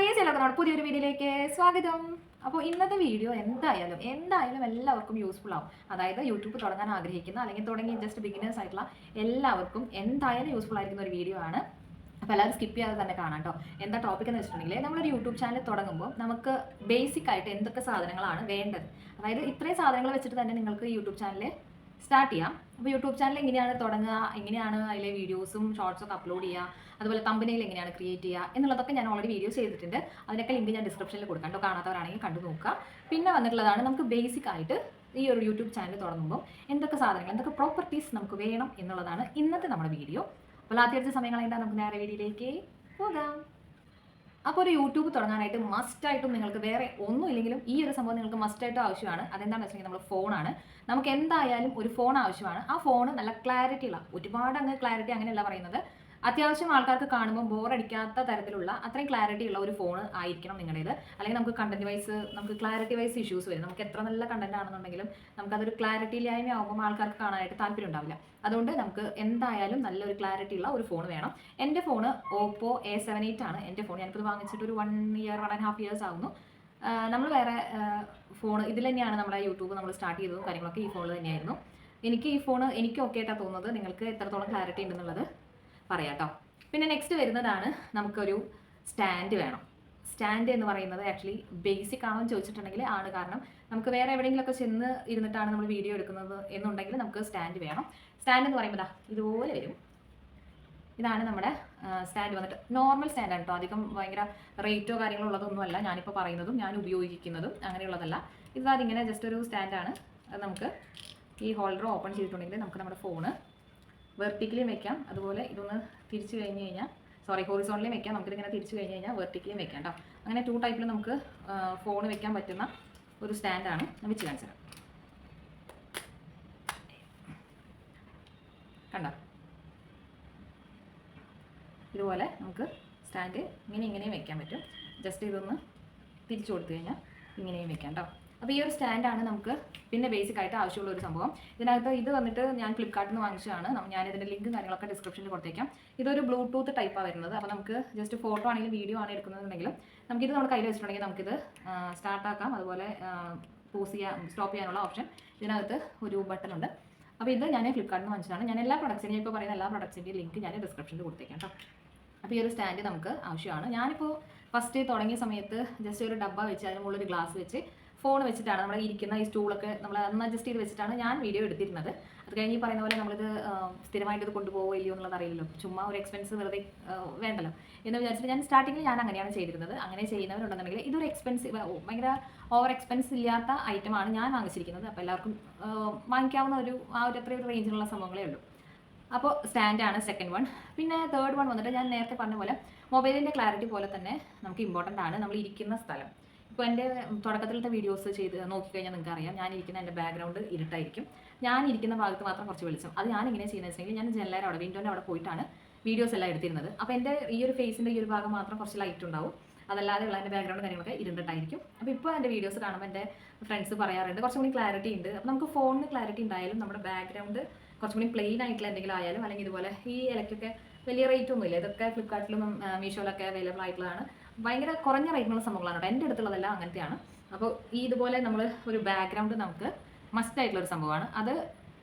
Guys, എല്ലാവർക്കും പുതിയൊരു വീഡിയോയിലേക്ക് സ്വാഗതം. അപ്പോൾ ഇന്നത്തെ വീഡിയോ എന്തായാലും എല്ലാവർക്കും യൂസ്ഫുൾ ആവും. അതായത് യൂട്യൂബ് തുടങ്ങാൻ ആഗ്രഹിക്കുന്ന അല്ലെങ്കിൽ തുടങ്ങി ജസ്റ്റ് ബിഗിനേഴ്സ് ആയിട്ടുള്ള എല്ലാവർക്കും എന്തായാലും യൂസ്ഫുൾ ആയിരിക്കുന്ന ഒരു വീഡിയോ ആണ്. അപ്പോൾ എല്ലാവരും സ്കിപ്പ് ചെയ്യാതെ തന്നെ കാണാം കേട്ടോ. എന്താ ടോപ്പിക് എന്ന് വെച്ചിട്ടുണ്ടെങ്കിൽ, നമ്മളൊരു യൂട്യൂബ് ചാനൽ തുടങ്ങുമ്പോൾ നമുക്ക് ബേസിക് ആയിട്ട് എന്തൊക്കെ സാധനങ്ങളാണ് വേണ്ടത്, അതായത് ഇത്രയും സാധനങ്ങൾ വെച്ചിട്ട് തന്നെ നിങ്ങൾക്ക് യൂട്യൂബ് ചാനൽ സ്റ്റാർട്ട് ചെയ്യാം. അപ്പോൾ യൂട്യൂബ് ചാനൽ എങ്ങനെയാണ് തുടങ്ങുക, എങ്ങനെയാണ് അതിലെ വീഡിയോസും ഷോർട്സും ഒക്കെ അപ്ലോഡ് ചെയ്യുക, അതുപോലെ തമ്പനെയിൽ എങ്ങനെയാണ് ക്രിയേറ്റ് ചെയ്യുക എന്നുള്ളതൊക്കെ ഞാൻ ഓൾറെഡി വീഡിയോ ചെയ്തിട്ടുണ്ട്. അതിനൊക്കെ ലിങ്ക് ഞാൻ ഡിസ്ക്രിപ്ഷനിൽ കൊടുക്കാം കേട്ടോ. കാണാത്തവരാണെങ്കിൽ കണ്ടു നോക്കുക. പിന്നെ വന്നിട്ടുള്ളതാണ് നമുക്ക് ബേസിക് ആയിട്ട് ഈ ഒരു യൂട്യൂബ് ചാനൽ തുടങ്ങുമ്പോൾ എന്തൊക്കെ സാധനങ്ങൾ, എന്തൊക്കെ പ്രോപ്പർട്ടീസ് നമുക്ക് വേണം എന്നുള്ളതാണ് ഇന്നത്തെ നമ്മുടെ വീഡിയോ. അപ്പോൾ ആദ്യത്തെ സമയങ്ങളായിട്ട് നമുക്ക് നേരെ വീഡിയോയിലേക്ക് പോകാം. അപ്പോൾ ഒരു യൂട്യൂബ് തുടങ്ങാനായിട്ട് മസ്റ്റായിട്ടും നിങ്ങൾക്ക് വേറെ ഒന്നും ഇല്ലെങ്കിലും ഈ ഒരു സംഭവം നിങ്ങൾക്ക് മസ്റ്റായിട്ടും ആവശ്യമാണ്. അതെന്താണെന്ന് വെച്ചിട്ടുണ്ടെങ്കിൽ നമ്മൾ ഫോണാണ്. നമുക്ക് എന്തായാലും ഒരു ഫോൺ ആവശ്യമാണ്. ആ ഫോൺ നല്ല ക്ലാരിറ്റി ഉള്ള, ഒരുപാട് അങ്ങ് ക്ലാരിറ്റി അങ്ങനെയല്ല പറയുന്നത്, അത്യാവശ്യം ആൾക്കാർക്ക് കാണുമ്പോൾ ബോറടിക്കാത്ത തരത്തിലുള്ള അത്രയും ക്ലാരിറ്റി ഉള്ള ഒരു ഫോൺ ആയിരിക്കണം നിങ്ങളുടേത്. അല്ലെങ്കിൽ നമുക്ക് കണ്ടന്റ് വൈസ് നമുക്ക് ക്ലാരിറ്റി വൈസ് ഇഷ്യൂസ് വരും. നമുക്ക് എത്ര നല്ല കണ്ടന്റ് ആണെന്നുണ്ടെങ്കിലും നമുക്കതൊരു ക്ലാരിറ്റി ഇല്ലായ്മ ആകുമ്പോൾ ആൾക്കാർക്ക് കാണാനായിട്ട് താല്പര്യം ഉണ്ടാവില്ല. അതുകൊണ്ട് നമുക്ക് എന്തായാലും നല്ലൊരു ക്ലാരിറ്റി ഉള്ള ഒരു ഫോൺ വേണം. എൻ്റെ ഫോൺ ഓപ്പോ A78 ആണ് എൻ്റെ ഫോൺ. ഞാനിപ്പോൾ വാങ്ങിച്ചിട്ട് ഒരു 1 year 1.5 years ആകുന്നു. നമ്മൾ വേറെ ഫോൺ ഇതിൽ തന്നെയാണ് നമ്മുടെ യൂട്യൂബ് നമ്മൾ സ്റ്റാർട്ട് ചെയ്തതും കാര്യങ്ങളൊക്കെ ഈ ഫോണിൽ തന്നെയായിരുന്നു. എനിക്ക് ഈ ഫോൺ എനിക്ക് ഓക്കെ ആയിട്ടാണ് തോന്നുന്നത്. നിങ്ങൾക്ക് എത്രത്തോളം ക്ലാരിറ്റി ഉണ്ടെന്നുള്ളത് പറയാം കേട്ടോ. പിന്നെ നെക്സ്റ്റ് വരുന്നതാണ് നമുക്കൊരു സ്റ്റാൻഡ് വേണം. സ്റ്റാൻഡ് എന്ന് പറയുന്നത് ആക്ച്വലി ബേസിക് ആണോ എന്ന് ചോദിച്ചിട്ടുണ്ടെങ്കിൽ ആണ്. കാരണം നമുക്ക് വേറെ എവിടെയെങ്കിലുമൊക്കെ ചെന്ന് ഇരുന്നിട്ടാണ് നമ്മൾ വീഡിയോ എടുക്കുന്നത് എന്നുണ്ടെങ്കിൽ നമുക്ക് സ്റ്റാൻഡ് വേണം. സ്റ്റാൻഡ് എന്ന് പറയുമ്പോൾ ഇതുപോലെ വരും. ഇതാണ് നമ്മുടെ സ്റ്റാൻഡ്. വന്നിട്ട് നോർമൽ സ്റ്റാൻഡാണ് കേട്ടോ. അധികം ഭയങ്കര റേറ്റോ കാര്യങ്ങളോ ഉള്ളതൊന്നുമല്ല ഞാനിപ്പോൾ പറയുന്നതും ഞാൻ ഉപയോഗിക്കുന്നതും അങ്ങനെയുള്ളതല്ല. ഇതിങ്ങനെ ജസ്റ്റ് ഒരു സ്റ്റാൻഡാണ്. അത് നമുക്ക് ഈ ഹോൾഡർ ഓപ്പൺ ചെയ്തിട്ടുണ്ടെങ്കിൽ നമുക്ക് നമ്മുടെ ഫോണ് വെർട്ടിക്കലിയും വെക്കാം, അതുപോലെ ഇതൊന്ന് തിരിച്ചു കഴിഞ്ഞ് കഴിഞ്ഞാൽ ഹോറിസോണ്ടലിയും വെക്കാം. നമുക്കിതിങ്ങനെ തിരിച്ചു കഴിഞ്ഞ് കഴിഞ്ഞാൽ വെർട്ടിക്കലിയും വെക്കാം കേട്ടോ. അങ്ങനെ 2 ടൈപ്പിൽ നമുക്ക് ഫോൺ വെക്കാൻ പറ്റുന്ന ഒരു സ്റ്റാൻഡാണ്. വെച്ച് കാണിച്ചത് കണ്ടോ. ഇതുപോലെ നമുക്ക് സ്റ്റാൻഡ് ഇങ്ങനെയും വെക്കാൻ പറ്റും. ജസ്റ്റ് ഇതൊന്ന് തിരിച്ചു കൊടുത്തു കഴിഞ്ഞാൽ ഇങ്ങനെയും വെക്കാം കേട്ടോ. അപ്പോൾ ഈ ഒരു സ്റ്റാൻഡാണ് നമുക്ക് പിന്നെ ബേസിക് ആയിട്ട് ആവശ്യമുള്ള ഒരു സംഭവം. ഇതിനകത്ത് ഇത് വന്നിട്ട് ഞാൻ ഫ്ലിപ്കാർട്ടിൽ നിന്ന് വാങ്ങിച്ചതാണ്. ഞാനിതിൻ്റെ ലിങ്കും കാര്യങ്ങളൊക്കെ ഡിസ്ക്രിപ്ഷനിൽ കൊടുത്തേക്കാം. ഇതൊരു ബ്ലൂടൂത്ത് ടൈപ്പാണ് വരുന്നത്. അപ്പോൾ നമുക്ക് ജസ്റ്റ് ഫോട്ടോ ആണെങ്കിലും വീഡിയോ ആണെങ്കിലും എടുക്കുന്നതെന്നുണ്ടെങ്കിലും നമുക്കിത് നമ്മുടെ കയ്യിൽ വെച്ചിട്ടുണ്ടെങ്കിൽ നമുക്കിത് സ്റ്റാർട്ടാക്കാം. അതുപോലെ സ്റ്റോപ്പ് ചെയ്യാനുള്ള ഓപ്ഷൻ ഇതിനകത്ത് ഒരു ബട്ടൺ ഉണ്ട്. അപ്പോൾ ഇത് ഞാൻ ഫ്ലിപ്കാർട്ടിൽ നിന്ന് വാങ്ങിച്ചതാണ്. ഞാൻ എല്ലാ പ്രൊഡക്ട്സിൻ്റെയും ഇപ്പോൾ പറയുന്ന എല്ലാ പ്രൊഡക്ട്സിൻ്റെയും ലിങ്ക് ഞാൻ ഡിസ്ക്രിപ്ഷനിൽ കൊടുത്തേക്കാം കേട്ടോ. അപ്പോൾ ഈ ഒരു സ്റ്റാൻഡ് നമുക്ക് ആവശ്യമാണ്. ഞാനിപ്പോൾ ഫസ്റ്റ് തുടങ്ങിയ സമയത്ത് ജസ്റ്റ് ഒരു ഡബ്ബ വെച്ച് അതിന് മുകളിലൊരു ഗ്ലാസ് വെച്ച് ഫോൺ വെച്ചിട്ടാണ് നമ്മൾ ഇരിക്കുന്ന ഈ സ്റ്റൂളൊക്കെ നമ്മൾ അന്ന് അഡ്ജസ്റ്റ് ചെയ്ത് വെച്ചിട്ടാണ് ഞാൻ വീഡിയോ എടുത്തിരുന്നത്. അത് കഴിഞ്ഞ് ഈ പറയുന്ന പോലെ നമ്മളിത് സ്ഥിരമായിട്ട് ഇത് കൊണ്ടുപോകുമോ ഇല്ലയോ എന്നുള്ളത് അറിയില്ലല്ലോ. ചുമ്മാ ഒരു എക്സ്പെൻസ് വെറുതെ വേണ്ടല്ലോ എന്ന് വിചാരിച്ചിട്ട് ഞാൻ സ്റ്റാർട്ടിങ്ങിൽ ഞാൻ അങ്ങനെയാണ് ചെയ്തിരുന്നത്. അങ്ങനെ ചെയ്യുന്നവരുണ്ടെന്നുണ്ടെങ്കിൽ ഇതൊരു ഭയങ്കര ഓവർ എക്സ്പെൻസ് ഇല്ലാത്ത ഐറ്റമാണ് ഞാൻ വാങ്ങിച്ചിരിക്കുന്നത്. അപ്പോൾ എല്ലാവർക്കും വാങ്ങിക്കാവുന്ന ഒരു അത്രയും റേഞ്ചിലുള്ള സംഭവങ്ങളേ ഉള്ളൂ. അപ്പോൾ സ്റ്റാൻഡാണ് സെക്കൻഡ് വൺ. പിന്നെ തേർഡ് വൺ വന്നിട്ട് ഞാൻ നേരത്തെ പറഞ്ഞ പോലെ മൊബൈലിൻ്റെ ക്ലാരിറ്റി പോലെ തന്നെ നമുക്ക് ഇമ്പോർട്ടൻ്റ് ആണ് നമ്മൾ ഇരിക്കുന്ന സ്ഥലം. ഇപ്പോൾ എൻ്റെ തുടക്കത്തിലത്തെ വീഡിയോസ് ചെയ്ത് നോക്കിക്കഴിഞ്ഞാൽ നിങ്ങൾക്ക് അറിയാം, ഞാനിരിക്കുന്ന എൻ്റെ ബാക്ക്ഗ്രൗണ്ട് ഇരുട്ടായിരിക്കും. ഞാനിരിക്കുന്ന ഭാഗത്ത് മാത്രം കുറച്ച് വെളിച്ചം. അത് ഞാൻ ഇങ്ങനെ ചെയ്യുന്നത് വെച്ചിട്ടുണ്ടെങ്കിൽ ഞാൻ ജനലേറെ അവിടെ വിൻഡോൻ്റെ അവിടെ പോയിട്ടാണ് വീഡിയോസ് എല്ലാം എടുത്തിരുന്നത്. അപ്പോൾ എൻ്റെ ഈ ഒരു ഫേസിൻ്റെ ഈ ഒരു ഭാഗം മാത്രം കുറച്ച് ലൈറ്റ് ഉണ്ടാവും. അതല്ലാതെ ഉള്ള എൻ്റെ ബാക്ക്ഗ്രൗണ്ട് കാര്യങ്ങളൊക്കെ ഇരുണ്ടിട്ടായിരിക്കും. അപ്പോൾ ഇപ്പോൾ എൻ്റെ വീഡിയോസ് കാണുമ്പോൾ എൻ്റെ ഫ്രണ്ട്സ് പറയാറുണ്ട് കുറച്ചും കൂടി ക്ലാരിറ്റി ഉണ്ട്. അപ്പോൾ നമുക്ക് ഫോണിന് ക്ലാരിറ്റി ഉണ്ടായാലും നമ്മുടെ ബാക്ക്ഗ്രൗണ്ട് കുറച്ചും കൂടി പ്ലെയിൻ ആയിട്ടുള്ള എന്തെങ്കിലും ആയാലും, അല്ലെങ്കിൽ ഇതുപോലെ ഈ ഇലക്കൊക്കെ വലിയ റേറ്റ് ഒന്നുമില്ല. ഇതൊക്കെ ഫ്ലിപ്കാർട്ടിലും മീഷോയിലൊക്കെ അവൈലബിൾ ആയിട്ടുള്ളതാണ്. ഭയങ്കര കുറഞ്ഞ റേറ്റിനുള്ള സംഭവങ്ങളാണ് കേട്ടോ. എൻ്റെ അടുത്തുള്ളതെല്ലാം അങ്ങനത്തെയാണ്. അപ്പോൾ ഈ ഇതുപോലെ നമ്മൾ ഒരു ബാക്ക്ഗ്രൗണ്ട് നമുക്ക് മസ്റ്റ് ആയിട്ടുള്ള ഒരു സംഭവമാണ്. അത്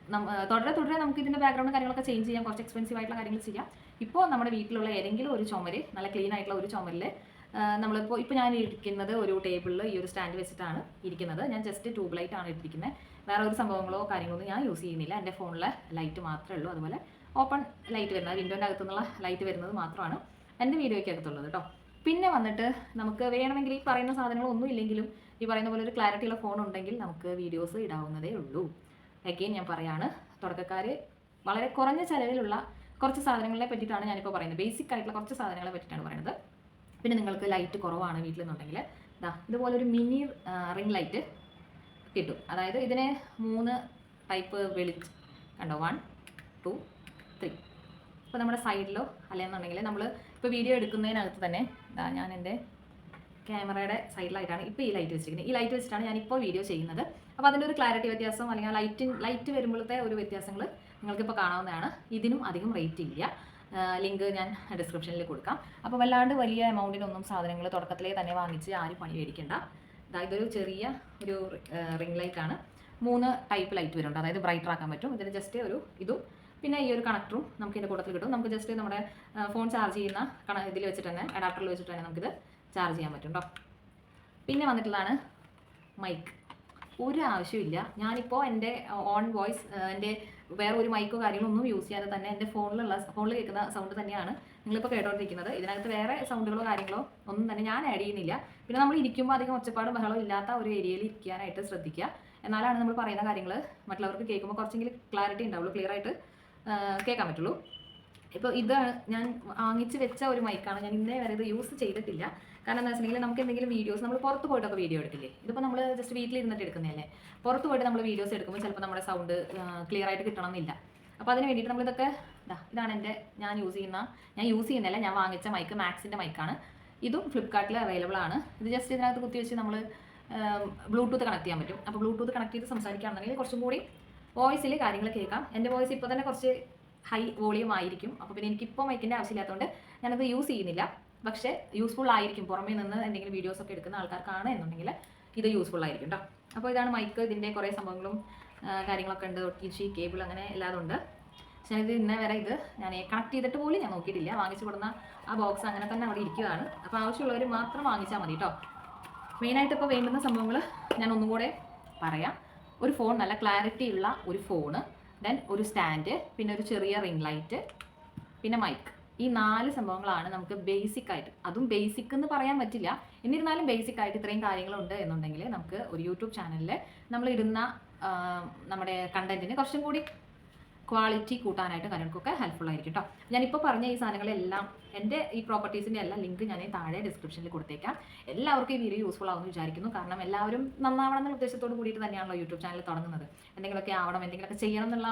തുടരെ നമുക്ക് ഇതിൻ്റെ ബാക്ക്ഗ്രൗണ്ട് കാര്യങ്ങളൊക്കെ ചേഞ്ച് ചെയ്യാം. കുറച്ച് എക്സ്പെൻസീവ് ആയിട്ടുള്ള കാര്യങ്ങൾ ചെയ്യാം. ഇപ്പോൾ നമ്മുടെ വീട്ടിലുള്ള ഏതെങ്കിലും ഒരു ചുമര്, നല്ല ക്ലീൻ ആയിട്ടുള്ള ഒരു ചുമരിൽ ഇപ്പോൾ ഞാൻ ഇരിക്കുന്നത് ഒരു ടേബിളിൽ ഈ ഒരു സ്റ്റാൻഡ് വെച്ചിട്ടാണ് ഇരിക്കുന്നത്. ഞാൻ ജസ്റ്റ് ട്യൂബ് ലൈറ്റ് ആണ് ഇട്ടിരിക്കുന്നത്. വേറെ ഒരു സംഭവങ്ങളോ കാര്യങ്ങളൊന്നും ഞാൻ യൂസ് ചെയ്യുന്നില്ല. എൻ്റെ ഫോണിലെ ലൈറ്റ് മാത്രമേ ഉള്ളൂ. അതുപോലെ ഓപ്പൺ ലൈറ്റ് വരുന്നത്, വിൻഡോൻ്റെ അകത്തുനിന്നുള്ള ലൈറ്റ് വരുന്നത് മാത്രമാണ് എൻ്റെ വീഡിയോയ്ക്ക് അകത്തുള്ളത് കേട്ടോ. പിന്നെ വന്നിട്ട് നമുക്ക് വേണമെങ്കിൽ ഈ പറയുന്ന സാധനങ്ങളൊന്നും ഇല്ലെങ്കിലും ഈ പറയുന്ന പോലെ ഒരു ക്ലാരിറ്റി ഉള്ള ഫോൺ ഉണ്ടെങ്കിൽ നമുക്ക് വീഡിയോസ് ഇടാവുന്നതേ ഉള്ളൂ. അഗെയിൻ ഞാൻ പറയാണ്, തുടക്കക്കാർ വളരെ കുറഞ്ഞ ചിലവിലുള്ള കുറച്ച് സാധനങ്ങളെ പറ്റിയിട്ടാണ് ഞാനിപ്പോൾ പറയുന്നത്. ബേസിക് ആയിട്ടുള്ള കുറച്ച് സാധനങ്ങളെ പറ്റിയിട്ടാണ് പറയുന്നത്. പിന്നെ നിങ്ങൾക്ക് ലൈറ്റ് കുറവാണ് വീട്ടിലെന്നുണ്ടെങ്കിൽ ഇതുപോലൊരു മിനി റിംഗ് ലൈറ്റ് കിട്ടും. അതായത് ഇതിനെ 3 ടൈപ്പ് വെളിച്ചം കണ്ടോ, 1 2 3. ഇപ്പോൾ നമ്മുടെ സൈഡിലോ അല്ലെന്നുണ്ടെങ്കിൽ നമ്മൾ ഇപ്പോൾ വീഡിയോ എടുക്കുന്നതിനകത്ത് തന്നെ ഞാൻ എൻ്റെ ക്യാമറയുടെ സൈഡിലായിട്ടാണ് ഇപ്പോൾ ഈ ലൈറ്റ് വെച്ചിരിക്കുന്നത്. ഈ ലൈറ്റ് വെച്ചിട്ടാണ് ഞാനിപ്പോൾ വീഡിയോ ചെയ്യുന്നത്. അപ്പോൾ അതിൻ്റെ ഒരു ക്ലാരിറ്റി വ്യത്യാസം അല്ലെങ്കിൽ ലൈറ്റ് വരുമ്പോഴത്തെ ഒരു വ്യത്യാസങ്ങൾ നിങ്ങൾക്കിപ്പോൾ കാണാവുന്നതാണ്. ഇതിനും അധികം റേറ്റ് ഇല്ല. ലിങ്ക് ഞാൻ ഡിസ്ക്രിപ്ഷനിൽ കൊടുക്കാം. അപ്പോൾ വല്ലാണ്ട് വലിയ എമൗണ്ടിനൊന്നും സാധനങ്ങൾ തുടക്കത്തിലേ തന്നെ വാങ്ങിച്ച് ആരും പണി മേടിക്കേണ്ട. ഇതൊരു ചെറിയ ഒരു റിംഗ് ലൈറ്റാണ്. 3 ടൈപ്പ് ലൈറ്റ് വരുന്നുണ്ട്. അതായത് ബ്രൈറ്റർ ആക്കാൻ പറ്റും. ഇതിന് ജസ്റ്റ് ഒരു ഇതും പിന്നെ ഈ ഒരു കണക്ടറും നമുക്ക് ഇതിൻ്റെ കൂട്ടത്തിൽ കിട്ടും. നമുക്ക് ജസ്റ്റ് നമ്മുടെ ഫോൺ ചാർജ് ചെയ്യുന്ന ഇതിൽ വെച്ചിട്ട് തന്നെ അഡാപ്റ്ററിൽ വെച്ചിട്ട് തന്നെ നമുക്കിത് ചാർജ് ചെയ്യാൻ പറ്റും കേട്ടോ. പിന്നെ വന്നിട്ടുള്ളതാണ് മൈക്ക്. ഒരു ആവശ്യമില്ല. ഞാനിപ്പോൾ എൻ്റെ ഓൺ വോയിസ് എൻ്റെ വേറെ ഒരു മൈക്കോ കാര്യങ്ങളൊന്നും യൂസ് ചെയ്യാതെ തന്നെ എൻ്റെ ഫോണിൽ കേൾക്കുന്ന സൗണ്ട് തന്നെയാണ് നിങ്ങളിപ്പോൾ കേട്ടോണ്ടിരിക്കുന്നത്. ഇതിനകത്ത് വേറെ സൗണ്ടുകളോ കാര്യങ്ങളോ ഒന്നും തന്നെ ഞാൻ ആഡ് ചെയ്യുന്നില്ല. പിന്നെ നമ്മൾ ഇരിക്കുമ്പോൾ അധികം ഒച്ചപ്പാടും ബഹളവും ഇല്ലാത്ത ഒരു ഏരിയയിൽ ഇരിക്കാനായിട്ട് ശ്രദ്ധിക്കുക. എന്നാലാണ് നമ്മൾ പറയുന്ന കാര്യങ്ങൾ മറ്റുള്ളവർക്ക് കേൾക്കുമ്പോൾ കുറച്ചെങ്കിലും ക്ലാരിറ്റി ഉണ്ടാവുള്ളൂ, ക്ലിയർ ആയിട്ട് കേൾക്കാൻ പറ്റുള്ളൂ. ഇപ്പോൾ ഇത് ഞാൻ വാങ്ങിച്ച് വെച്ച ഒരു മൈക്കാണ്. ഞാൻ ഇന്നേ വരെ ഇത് യൂസ് ചെയ്തിട്ടില്ല. കാരണം എന്താ വെച്ചിട്ടുണ്ടെങ്കിൽ നമുക്ക് എന്തെങ്കിലും വീഡിയോസ് നമ്മൾ പുറത്ത് പോയിട്ടൊക്കെ വീഡിയോ എടുക്കില്ലേ, ഇതിപ്പോൾ നമ്മൾ ജസ്റ്റ് വീട്ടിലിരുന്നിട്ട് എടുക്കുന്നതല്ലേ. പുറത്ത് പോയിട്ട് നമ്മൾ വീഡിയോസ് എടുക്കുമ്പോൾ ചിലപ്പോൾ നമ്മുടെ സൗണ്ട് ക്ലിയർ ആയിട്ട് കിട്ടണമെന്നില്ല. അപ്പോൾ അതിന് വേണ്ടിയിട്ട് നമ്മളിതൊക്കെ ഇതാണ് ഞാൻ യൂസ് ചെയ്യുന്നില്ല, ഞാൻ വാങ്ങിച്ച മൈക്ക് മാക്സിൻ്റെ മൈക്കാണ്. ഇതും ഫ്ലിപ്കാർട്ടിൽ അവൈലബിൾ ആണ്. ഇത് ജസ്റ്റ് ഇതിനകത്ത് കുത്തി വെച്ച് നമ്മൾ ബ്ലൂടൂത്ത് കണക്ട് ചെയ്യാൻ പറ്റും. അപ്പോൾ ബ്ലൂടൂത്ത് കണക്ട് ചെയ്ത് സംസാരിക്കുകയാണെന്നുണ്ടെങ്കിൽ കുറച്ചും കൂടി വോയിസിൽ കാര്യങ്ങൾ കേൾക്കാം. എൻ്റെ വോയിസ് ഇപ്പോൾ തന്നെ കുറച്ച് ഹൈ വോളിയം ആയിരിക്കും. അപ്പോൾ പിന്നെ എനിക്കിപ്പോൾ മൈക്കിൻ്റെ ആവശ്യമില്ലാത്തതുകൊണ്ട് ഞാനത് യൂസ് ചെയ്യുന്നില്ല. പക്ഷേ യൂസ്ഫുൾ ആയിരിക്കും. പുറമേ നിന്ന് എന്തെങ്കിലും വീഡിയോസൊക്കെ എടുക്കുന്ന ആൾക്കാർക്കാണ് എന്നുണ്ടെങ്കിൽ ഇത് യൂസ്ഫുൾ ആയിരിക്കും കേട്ടോ. അപ്പോൾ ഇതാണ് മൈക്ക്. ഇതിൻ്റെ കുറേ സംഭവങ്ങളും കാര്യങ്ങളൊക്കെ ഉണ്ട്. ഒട്ടിച്ച് കേബിൾ അങ്ങനെ എല്ലാതും ഉണ്ട്. പക്ഷേ ഇത് ഇന്നേ വരെ ഞാൻ കണക്ട് ചെയ്തിട്ട് പോലും ഞാൻ നോക്കിയിട്ടില്ല. വാങ്ങിച്ചു കൊടുന്ന ആ ബോക്സ് അങ്ങനെ തന്നെ അവിടെ ഇരിക്കുകയാണ്. അപ്പോൾ ആവശ്യമുള്ളവർ മാത്രം വാങ്ങിച്ചാൽ മതി കേട്ടോ. മെയിനായിട്ട് ഇപ്പോൾ വേണ്ടുന്ന സംഭവങ്ങൾ ഞാൻ ഒന്നും കൂടെ പറയാം. ഒരു ഫോൺ, നല്ല ക്ലാരിറ്റി ഉള്ള ഒരു ഫോണ്, ദെൻ ഒരു സ്റ്റാൻഡ്, പിന്നെ ഒരു ചെറിയ റിംഗ് ലൈറ്റ്, പിന്നെ മൈക്ക്. ഈ 4 സംഭവങ്ങളാണ് നമുക്ക് ബേസിക് ആയിട്ട്. അതും ബേസിക് എന്ന് പറയാൻ പറ്റില്ല, എന്നിരുന്നാലും ബേസിക് ആയിട്ട് ഇത്രയും കാര്യങ്ങളുണ്ട് എന്നുണ്ടെങ്കിൽ നമുക്ക് ഒരു യൂട്യൂബ് ചാനലിൽ നമ്മൾ ഇടുന്ന നമ്മുടെ കണ്ടന്റിന് കുറച്ചും കൂടി ക്വാളിറ്റി കൂട്ടാനായിട്ട് കാര്യങ്ങൾക്കൊക്കെ ഹെൽപ്ഫുൾ ആയിരിക്കും കേട്ടോ. ഞാനിപ്പോൾ പറഞ്ഞ ഈ സാധനങ്ങളെല്ലാം എൻ്റെ ഈ പ്രോപ്പർട്ടീസിൻ്റെ എല്ലാം ലിങ്ക് ഞാൻ താഴെ ഡിസ്ക്രിപ്ഷനിൽ കൊടുത്തേക്കാം. എല്ലാവർക്കും ഈ വീഡിയോ യൂസ്ഫുൾ ആവുമെന്ന് വിചാരിക്കുന്നു. കാരണം എല്ലാവരും നന്നാവണം എന്ന ഉദ്ദേശത്തോട് കൂടിയിട്ട് തന്നെയാണല്ലോ യൂട്യൂബ് ചാനൽ തുടങ്ങുന്നത്. എന്തെങ്കിലുമൊക്കെ ആവണം, എന്തെങ്കിലുമൊക്കെ ചെയ്യണം എന്നുള്ള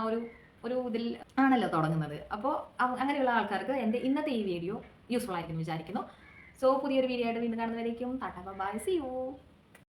ഒരു ഇതിൽ ആണല്ലോ തുടങ്ങുന്നത്. അപ്പോൾ അങ്ങനെയുള്ള ആൾക്കാർക്ക് എൻ്റെ ഇന്നത്തെ ഈ വീഡിയോ യൂസ്ഫുൾ ആയിരിക്കും വിചാരിക്കുന്നു. സോ പുതിയൊരു വീഡിയോ ആയിട്ട് വീണ്ടും കാണുന്നവരേക്കും ടാറ്റാ ബൈ, സീ യു.